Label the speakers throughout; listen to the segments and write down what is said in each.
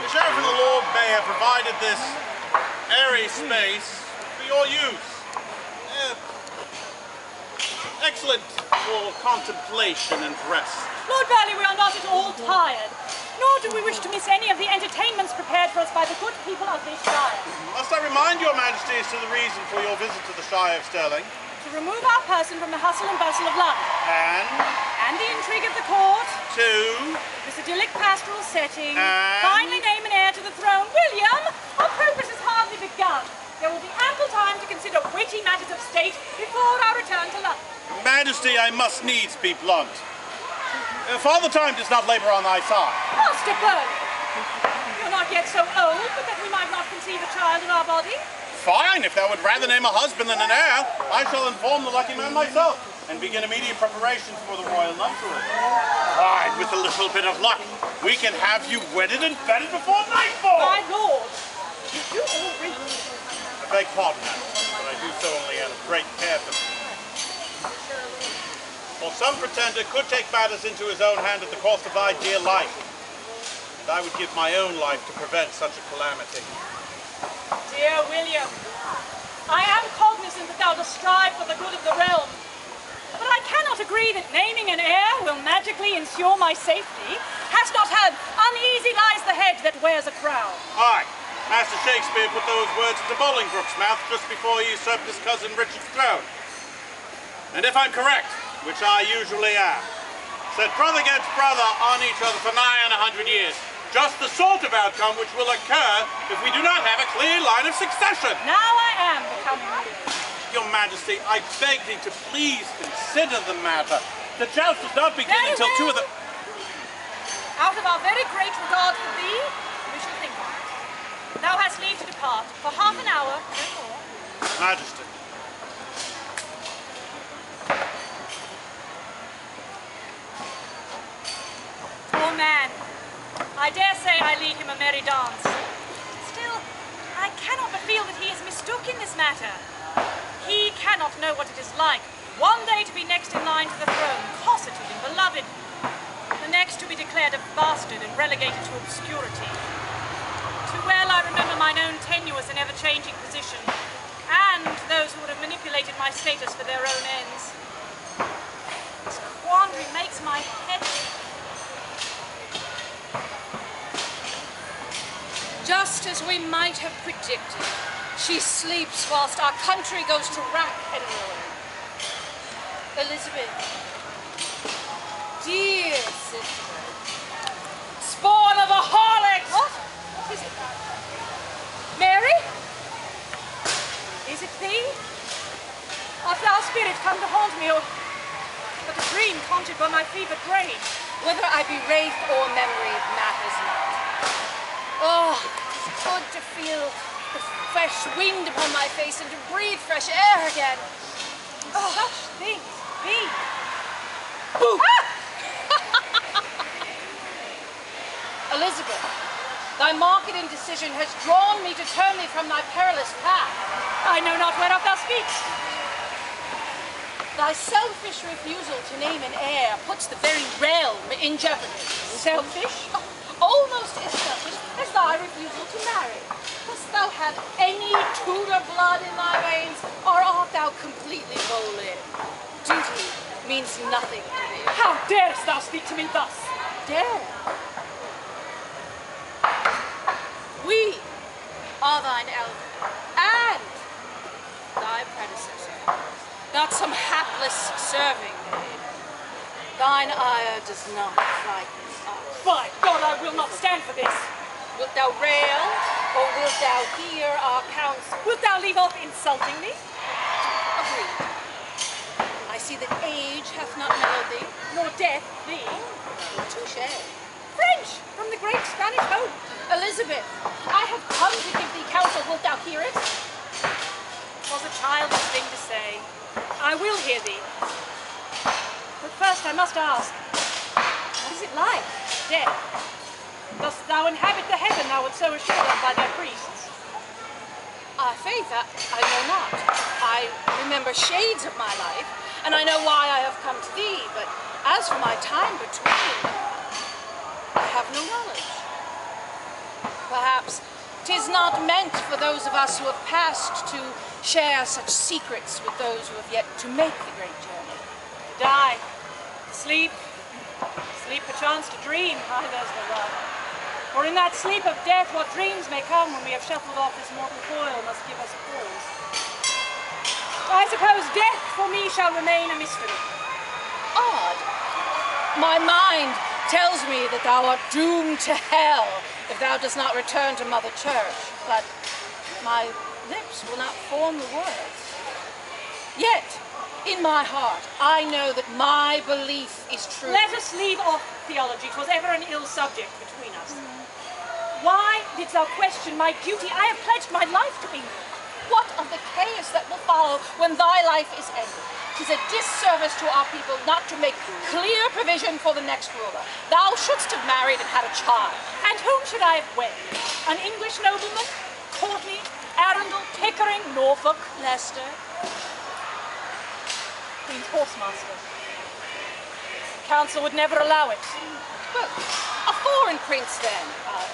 Speaker 1: The Sheriff and the Lord Mayor provided this airy space for your use. Excellent for contemplation and rest.
Speaker 2: Lord Burley, we are not at all tired, nor do we wish to miss any of the entertainments prepared for us by the good people of this Shire.
Speaker 1: Must I remind your Majesty as to the reason for your visit to the Shire of Stirling?
Speaker 2: To remove our person from the hustle and bustle of London. And the intrigue of the court. This idyllic pastoral setting. Finally name an heir to the throne. William, our progress has hardly begun. There will be ample time to consider weighty matters of state before our return to London.
Speaker 1: Majesty, I must needs be blunt. Father Time does not labour on thy side.
Speaker 2: Master Burley, you're not yet so old, but that we might not conceive a child in our body.
Speaker 1: Fine, if thou would rather name a husband than an heir, I shall inform the lucky man myself and begin immediate preparations for the royal nuptials. Fine, with a little bit of luck, we can have you wedded and bedded before nightfall.
Speaker 2: My lord, you do already.
Speaker 1: I beg pardon, Master, but I do so only out of great care for me. For some pretender could take matters into his own hand at the cost of thy dear life, and I would give my own life to prevent such a calamity.
Speaker 2: Dear William, I am cognizant that thou dost strive for the good of the realm, but I cannot agree that naming an heir will magically ensure my safety. Hast not heard, uneasy lies the head that wears a crown?
Speaker 1: Aye, Master Shakespeare put those words into Bolingbroke's mouth just before he usurped his cousin Richard's throne. And if I'm correct, which I usually am, set brother against brother on each other for nigh on 100 years. Just the sort of outcome which will occur if we do not have a clear line of succession.
Speaker 2: Now I am becoming real.
Speaker 1: Your Majesty, I beg thee to please consider the matter. The joust does not begin until two of the...
Speaker 2: Out of our very great regard for thee, we shall think of it. Thou hast leave to depart for half an hour, no more.
Speaker 1: Majesty.
Speaker 2: Poor man. I dare say I lead him a merry dance. Still, I cannot but feel that he is mistook in this matter. He cannot know what it is like, one day to be next in line to the throne, cosseted and beloved, the next to be declared a bastard and relegated to obscurity. Too well I remember mine own tenuous and ever-changing position, and those who would have manipulated my status for their own ends. This quandary makes my head ache.
Speaker 3: Just as we might have predicted, she sleeps whilst our country goes to rack and ruin. Elizabeth, dear sister, spawn of a harlot!
Speaker 2: What is it? Mary? Is it thee? Art thou spirit come to haunt me, or but a dream conjured by my fevered brain?
Speaker 3: Whether I be wraith or memory matters not. Oh, it's good to feel the fresh wind upon my face and to breathe fresh air again.
Speaker 2: Oh. Such things be.
Speaker 3: Elizabeth, thy marked indecision has drawn me to turn thee from thy perilous path.
Speaker 2: I know not whereof thou speakst.
Speaker 3: Thy selfish refusal to name an heir puts the very realm in jeopardy.
Speaker 2: Selfish?
Speaker 3: Almost as selfish as thy refusal to marry. Dost thou have any Tudor blood in thy veins, or art thou completely Boleyn? Duty means nothing to thee.
Speaker 2: How darest thou speak to me thus?
Speaker 3: Dare? We are thine elder, and thy predecessor, not some hapless serving maid. Thine ire does not frighten us.
Speaker 2: By God, I will not stand for this.
Speaker 3: Wilt thou rail, or wilt thou hear our counsel?
Speaker 2: Wilt thou leave off insulting me?
Speaker 3: Agreed. I see that age hath not mellowed thee,
Speaker 2: Nor death thee.
Speaker 3: touché.
Speaker 2: French, from the great Spanish hope.
Speaker 3: Elizabeth, I have come to give thee counsel. Wilt thou hear it?
Speaker 2: 'Twas a childish thing to say. I will hear thee. But first I must ask, what is it like, death? Dost thou inhabit the heaven thou wert so assured of by their priests?
Speaker 3: Faith, I know not. I remember shades of my life, and I know why I have come to thee, but as for my time between, I have no knowledge. perhaps 'tis not meant for those of us who have passed to share such secrets with those who have yet to make the great journey.
Speaker 2: Die. Sleep. Sleep perchance to dream, there's the rub. For in that sleep of death, what dreams may come when we have shuffled off this mortal coil must give us pause. I suppose death for me shall remain a mystery.
Speaker 3: Odd. My mind tells me that thou art doomed to hell if thou dost not return to Mother Church, but my lips will not form the words. Yet, in my heart, I know that my belief is true.
Speaker 2: Let us leave off theology. 'Twas ever an ill subject between us. Why didst thou question my duty? I have pledged my life to England.
Speaker 3: What of the chaos that will follow when thy life is ended? 'Tis a disservice to our people not to make clear provision for the next ruler. Thou shouldst have married and had a child.
Speaker 2: And whom should I have wed? An English nobleman? Courtney, Arundel, Pickering, Norfolk,
Speaker 3: Leicester.
Speaker 2: Queen's horsemaster. Council would never allow it.
Speaker 3: Well, a foreign prince then.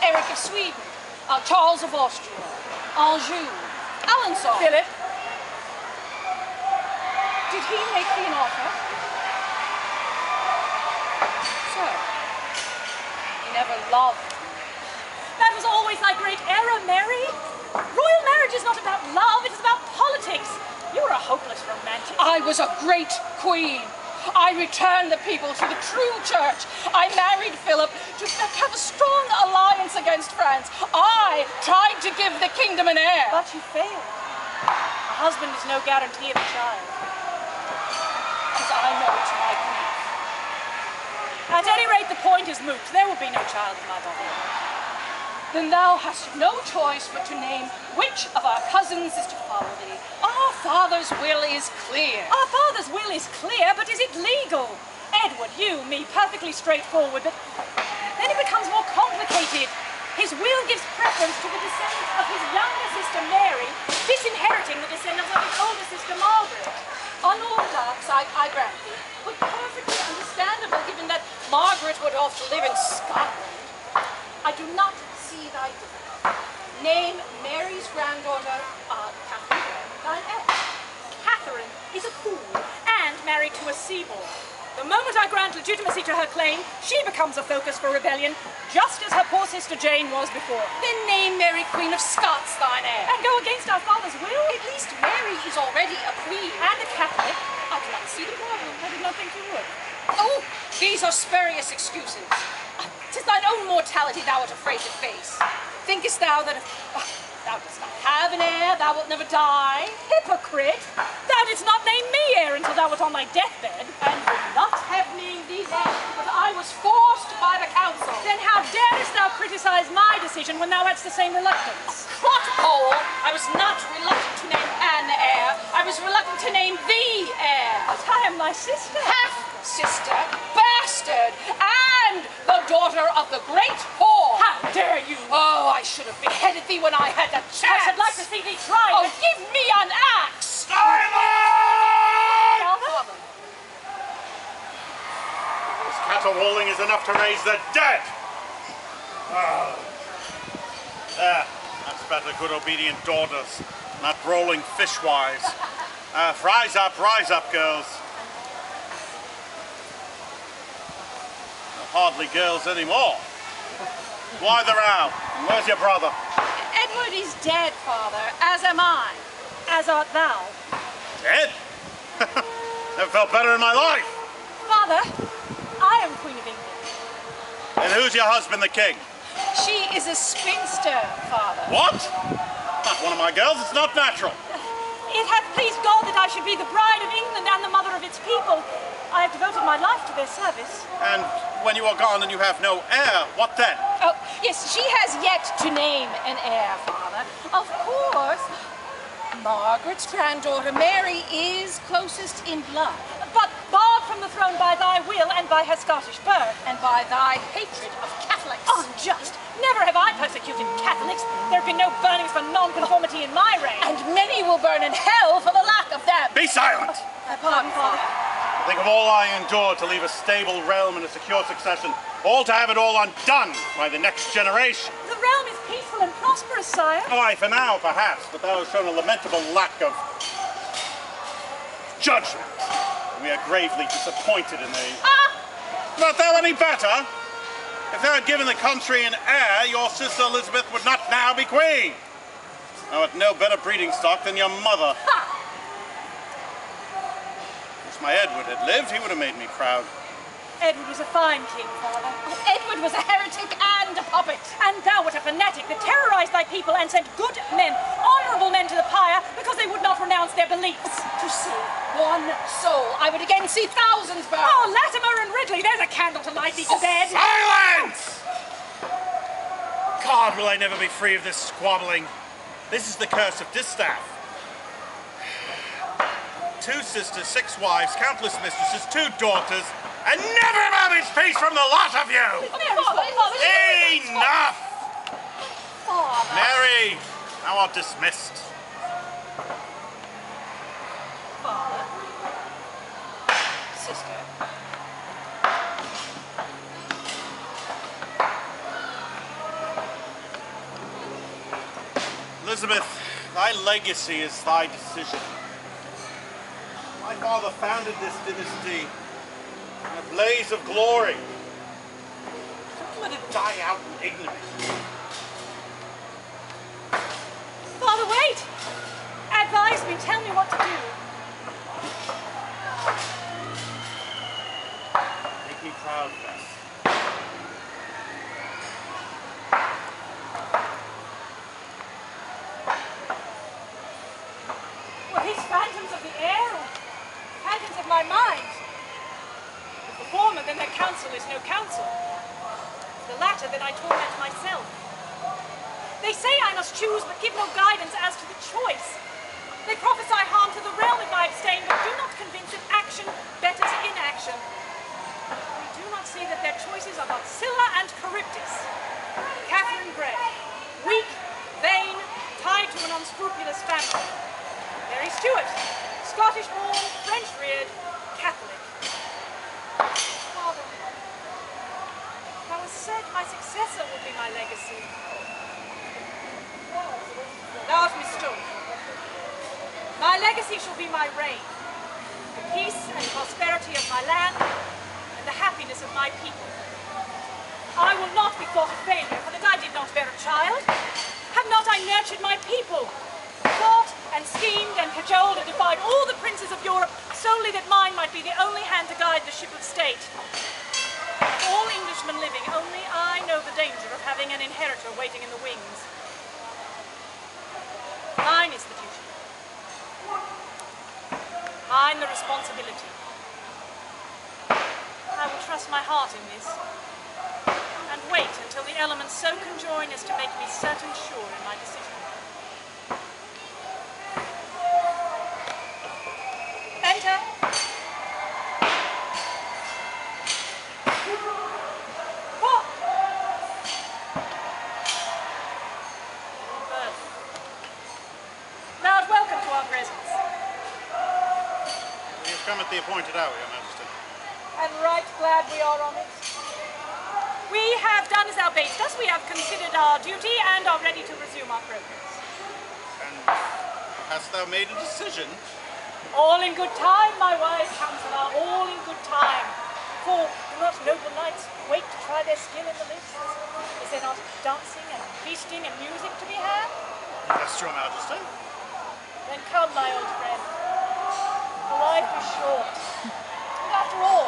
Speaker 3: Eric of Sweden, Charles of Austria, Anjou, Alençon.
Speaker 2: Philip.
Speaker 3: Did he make thee an offer? So, he never loved me.
Speaker 2: That was always thy great error, Mary. Royal marriage is not about love, it is about politics. You are a hopeless romantic.
Speaker 3: I was a great queen. I returned the people to the true church. I married Philip to have a strong alliance against France. I tried to give the kingdom an heir.
Speaker 2: But you failed. A husband is no guarantee of a child.
Speaker 3: As I know to my grief.
Speaker 2: At any rate, the point is moot. There will be no child in my body.
Speaker 3: Then thou hast no choice but to name which of our cousins is to follow thee. Our father's will is clear.
Speaker 2: Our father's will is clear, but is it legal? Edward, you, me, perfectly straightforward, but then it becomes more complicated. His will gives preference to the descendants of his younger sister Mary, disinheriting the descendants of his older sister Margaret.
Speaker 3: Unorthodox, I grant thee, but perfectly understandable given that Margaret would have to live in Scotland. I do not see thy difficulty. Name Mary's granddaughter, Catherine, thine heir.
Speaker 2: Catherine is a fool and married to a seaboard. The moment I grant legitimacy to her claim, she becomes a focus for rebellion, just as her poor sister Jane was before.
Speaker 3: Then name Mary Queen of Scots thine heir.
Speaker 2: And go against our father's will?
Speaker 3: At least Mary is already a queen.
Speaker 2: And a Catholic?
Speaker 3: I do not see the problem.
Speaker 2: I did not think you would.
Speaker 3: Oh, these are spurious excuses. 'Tis thine own mortality thou art afraid to face. Thinkest thou that if thou dost not have an heir, thou wilt never die?
Speaker 2: Hypocrite! Thou didst not name me heir until thou wert on thy deathbed.
Speaker 3: And would not have named thee then, but I was forced by the council.
Speaker 2: Then how darest thou criticize my decision when thou hadst the same reluctance?
Speaker 3: Crothole, I was not reluctant to name an heir. I was reluctant to name the heir.
Speaker 2: But I am thy sister.
Speaker 3: Half-sister, bastard, and the daughter of the great whore.
Speaker 2: How dare you?
Speaker 3: Oh, I should have beheaded thee when I had the chance.
Speaker 2: I should like to see thee try.
Speaker 3: Oh, give me an axe!
Speaker 1: Silence!
Speaker 3: Father.
Speaker 1: This caterwauling is enough to raise the dead. There, that's better, good obedient daughters, not brawling fishwives. Rise up, girls. Hardly girls anymore. Why the row? And where's your brother?
Speaker 3: Edward is dead, Father, as am I.
Speaker 2: As art thou.
Speaker 1: Dead? Never felt better in my life.
Speaker 2: Father, I am Queen of England.
Speaker 1: And who's your husband, the king?
Speaker 3: She is a spinster, Father.
Speaker 1: What? Not one of my girls, it's not natural.
Speaker 2: It hath pleased God that I should be the bride of England and the mother of its people. I have devoted my life to their service.
Speaker 1: And when you are gone and you have no heir, what then?
Speaker 3: Oh, yes, she has yet to name an heir, Father. Of course, Margaret's granddaughter Mary is closest in blood.
Speaker 2: But barred from the throne by thy will and by her Scottish birth.
Speaker 3: And by thy hatred of Catholics.
Speaker 2: Unjust! Never have I persecuted Catholics. There have been no burnings for non-conformity in my reign.
Speaker 3: And many will burn in hell for the lack of them.
Speaker 1: Be silent!
Speaker 3: Pardon, Father.
Speaker 1: Think of all I endured to leave a stable realm and a secure succession all to have it all undone by the next generation.
Speaker 2: The realm is peaceful and prosperous, sire.
Speaker 1: Aye, for now, perhaps, but thou hast shown a lamentable lack of judgment. We are gravely disappointed in thee. Not thou any better? If thou had given the country an heir, your sister Elizabeth would not now be queen. Thou art no better breeding stock than your mother. If my Edward had lived, he would have made me proud.
Speaker 2: Edward was a fine king, father.
Speaker 3: Oh, Edward was a heretic and a puppet.
Speaker 2: And thou wert a fanatic that terrorized thy people and sent good men, honorable men to the pyre because they would not renounce their beliefs.
Speaker 3: To save one soul, I would again see thousands burn.
Speaker 2: Oh, Latimer and Ridley, there's a candle to light thee to bed.
Speaker 1: Silence! God, will I never be free of this squabbling. This is the curse of distaff. 2 sisters, 6 wives, countless mistresses, 2 daughters, and never a moment's peace from the lot of you! Enough!
Speaker 3: Father.
Speaker 1: Mary, thou art dismissed.
Speaker 3: Father. Sister.
Speaker 1: Elizabeth, thy legacy is thy decision. My father founded this dynasty in a blaze of glory. Don't let it die out in ignominy.
Speaker 2: Father, wait! Advise me, tell me what to do.
Speaker 1: Make me proud, Bess.
Speaker 2: Were these phantoms of the air or phantoms of my mind? If the former, then their counsel is no counsel. If the latter, then I torment myself. They say I must choose, but give no guidance as to the choice. They prophesy harm to the realm if I abstain, but do not convince of action better to inaction. They do not see that their choices are but Scylla and Charybdis. Catherine Grey, weak, vain, tied to an unscrupulous family. Mary Stuart, Scottish-born, French-reared, Catholic. Father, thou hast said my successor would be my legacy. Thou art mistook. My legacy shall be my reign, the peace and prosperity of my land, and the happiness of my people. I will not be thought a failure, for that I did not bear a child. Have not I nurtured my people? Thought and schemed and cajoled and defied all the princes of Europe, solely that mine might be the only hand to guide the ship of state. Of all Englishmen living, only I know the danger of having an inheritor waiting in the wings. Mine is the duty. Mine the responsibility. I will trust my heart in this, and wait until the elements so conjoin as to make me certain sure in my decision. Enter. What? Birth. Thou art welcome to our presence.
Speaker 1: We have come at the appointed hour, Your Majesty.
Speaker 2: And right glad we are on it. We have done as thou badest us. We have considered our duty and are ready to resume our progress.
Speaker 1: And hast thou made a decision?
Speaker 2: All in good time, my wise counsellor, all in good time. For do not noble knights wait to try their skill in the lists? Is there not dancing and feasting and music to be had?
Speaker 1: Yes, Your Majesty.
Speaker 2: Then come, my old friend. For life is short. And after all,